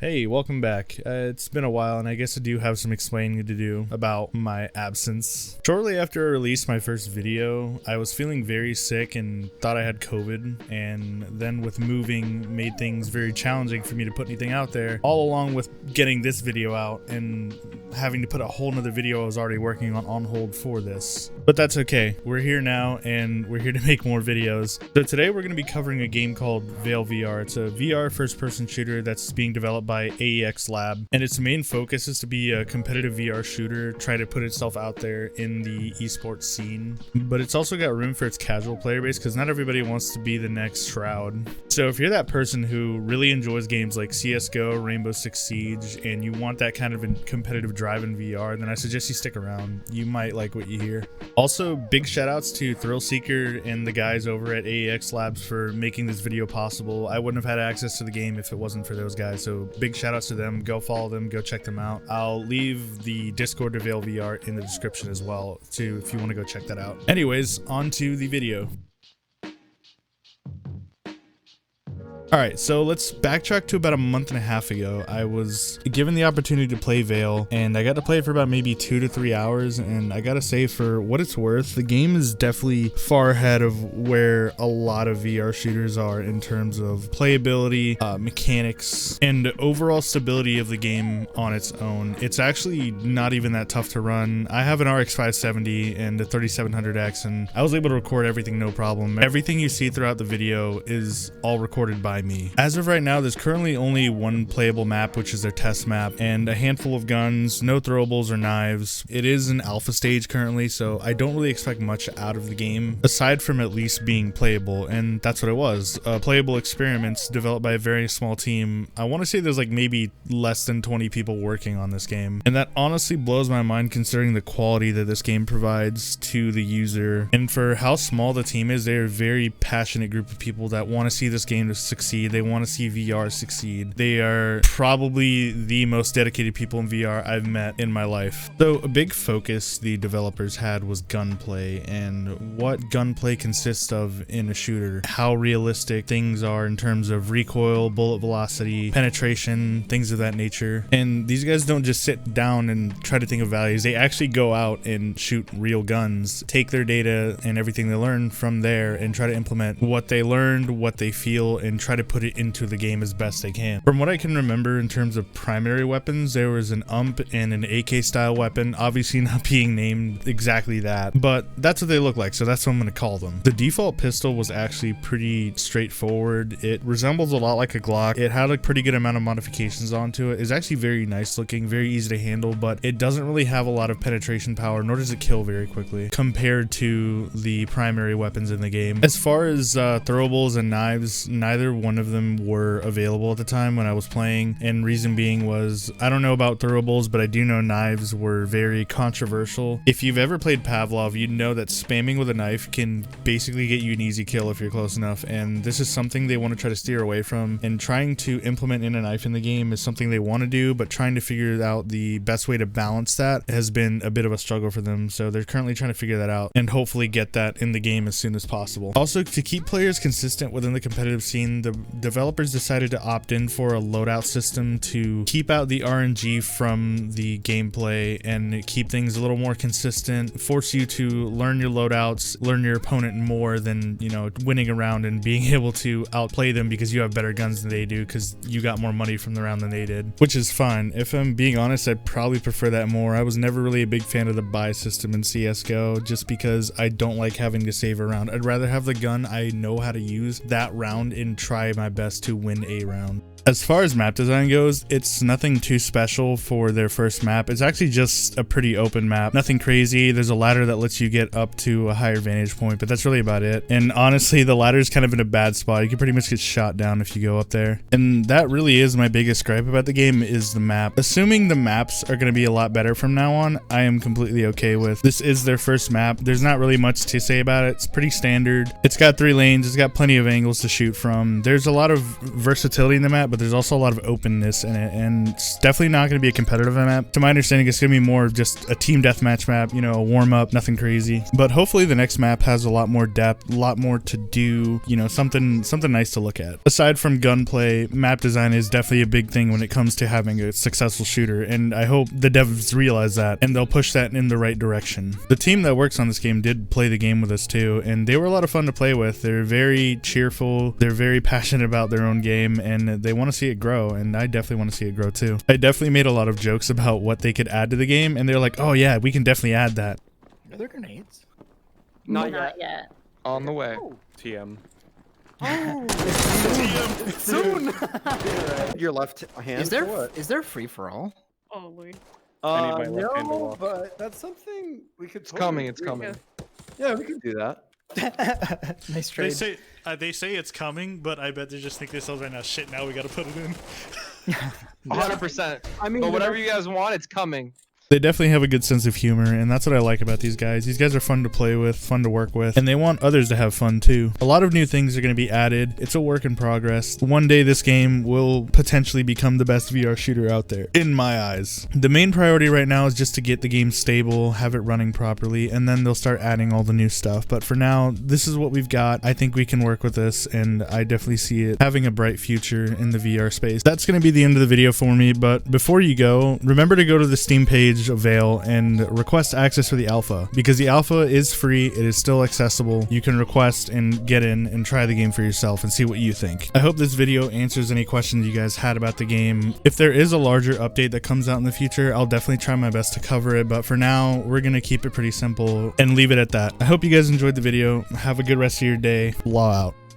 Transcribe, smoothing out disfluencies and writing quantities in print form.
Hey, welcome back. It's been a while, and I guess I do have some explaining to do about my absence. Shortly after I released my first video, I was feeling very sick and thought I had COVID, and then with moving made things very challenging for me to put anything out there, all along with getting this video out and having to put a whole nother video I was already working on hold for this. But that's okay. We're here now, and we're here to make more videos. So today we're going to be covering a game called Vail VR. It's a VR first-person shooter that's being developed by AEXLAB, and its main focus is to be a competitive VR shooter, try to put itself out there in the esports scene. But it's also got room for its casual player base because not everybody wants to be the next Shroud. So if you're that person who really enjoys games like CSGO, Rainbow Six Siege, and you want that kind of competitive drive in VR, then I suggest you stick around. You might like what you hear. Also, big shout outs to thrillseeker and the guys over at AEX Labs for making this video possible. I wouldn't have had access to the game if it wasn't for those guys, so big shout outs to them. Go follow them, go check them out. I'll leave the Discord to Vail VR in the description as well too if you want to go check that out. Anyways, on to the video. Alright, so let's backtrack to about a month and a half ago. I was given the opportunity to play Vail, and I got to play it for about maybe 2 to 3 hours, and I gotta say, for what it's worth, the game is definitely far ahead of where a lot of VR shooters are in terms of playability, mechanics, and overall stability of the game on its own. It's actually not even that tough to run. I have an RX 570 and a 3700X, and I was able to record everything no problem. Everything you see throughout the video is all recorded by me. As of right now, there's currently only one playable map, which is their test map, and a handful of guns, no throwables or knives. It is an alpha stage currently, so I don't really expect much out of the game, aside from at least being playable, and that's what it was. Playable experiments developed by a very small team. I want to say there's like maybe less than 20 people working on this game, and that honestly blows my mind considering the quality that this game provides to the user. And for how small the team is, they're a very passionate group of people that want to see this game to succeed. They want to see VR succeed. They are probably the most dedicated people in VR I've met in my life. So a big focus the developers had was gunplay and what gunplay consists of in a shooter, how realistic things are in terms of recoil, bullet velocity, penetration, things of that nature. And these guys don't just sit down and try to think of values. They actually go out and shoot real guns, take their data and everything they learn from there and try to implement what they learned, what they feel, and try to put it into the game as best they can. From what I can remember in terms of primary weapons, there was an UMP and an AK style weapon, obviously not being named exactly that, but that's what they look like, so that's what I'm going to call them. The default pistol was actually pretty straightforward. It resembles a lot like a Glock. It had a pretty good amount of modifications onto it. It's actually very nice looking, very easy to handle, but it doesn't really have a lot of penetration power, nor does it kill very quickly compared to the primary weapons in the game. As far as throwables and knives, neither one of them were available at the time when I was playing, and reason being was I don't know about throwables, but I do know knives were very controversial. If you've ever played Pavlov, you know that spamming with a knife can basically get you an easy kill if you're close enough, and this is something they want to try to steer away from, and trying to implement in a knife in the game is something they want to do, but trying to figure out the best way to balance that has been a bit of a struggle for them, so they're currently trying to figure that out and hopefully get that in the game as soon as possible. Also, to keep players consistent within the competitive scene, the developers decided to opt in for a loadout system to keep out the RNG from the gameplay and keep things a little more consistent, force you to learn your loadouts, learn your opponent more than, you know, winning a round and being able to outplay them because you have better guns than they do because you got more money from the round than they did, which is fine. If I'm being honest, I'd probably prefer that more. I was never really a big fan of the buy system in CSGO just because I don't like having to save a round. I'd rather have the gun I know how to use that round and try my best to win a round. As far as map design goes, it's nothing too special for their first map. It's actually just a pretty open map. Nothing crazy. There's a ladder that lets you get up to a higher vantage point, but that's really about it. And honestly, the ladder is kind of in a bad spot. You can pretty much get shot down if you go up there. And that really is my biggest gripe about the game is the map. Assuming the maps are going to be a lot better from now on, I am completely okay with. This is their first map. There's not really much to say about it. It's pretty standard. It's got 3 lanes. It's got plenty of angles to shoot from. There's a lot of versatility in the map, but there's also a lot of openness in it, and it's definitely not going to be a competitive map. To my understanding, it's going to be more of just a team deathmatch map, you know, a warm-up, nothing crazy. But hopefully the next map has a lot more depth, a lot more to do, you know, something nice to look at. Aside from gunplay, map design is definitely a big thing when it comes to having a successful shooter, and I hope the devs realize that, and they'll push that in the right direction. The team that works on this game did play the game with us too, and they were a lot of fun to play with. They're very cheerful, they're very passionate about their own game, and they want to see it grow, and I definitely want to see it grow too. I definitely made a lot of jokes about what they could add to the game, and they're like, oh yeah, we can definitely add that. Are there grenades? Not yet. On the way. Oh. TM. Oh, soon. Your left hand. Is there free for all? Probably. I need my left hand to No, walk. but that's something we could. It's coming, it's coming. Yeah, we can do that. Nice trade. They say it's coming, but I bet they just think themselves right now, shit, now we gotta put it in. 100%. I mean, But whatever you guys want, it's coming. They definitely have a good sense of humor, and that's what I like about these guys. These guys are fun to play with, fun to work with, and they want others to have fun too. A lot of new things are going to be added. It's a work in progress. One day this game will potentially become the best VR shooter out there, in my eyes. The main priority right now is just to get the game stable, have it running properly, and then they'll start adding all the new stuff. But for now, this is what we've got. I think we can work with this, and I definitely see it having a bright future in the VR space. That's going to be the end of the video for me, but before you go, remember to go to the Steam page of Vail and request access for the alpha, because the alpha is free. It is still accessible. You can request and get in and try the game for yourself and see what you think. I hope this video answers any questions you guys had about the game. If there is a larger update that comes out in the future, I'll definitely try my best to cover it, but for now we're gonna keep it pretty simple and leave it at that. I hope you guys enjoyed the video. Have a good rest of your day. Law out.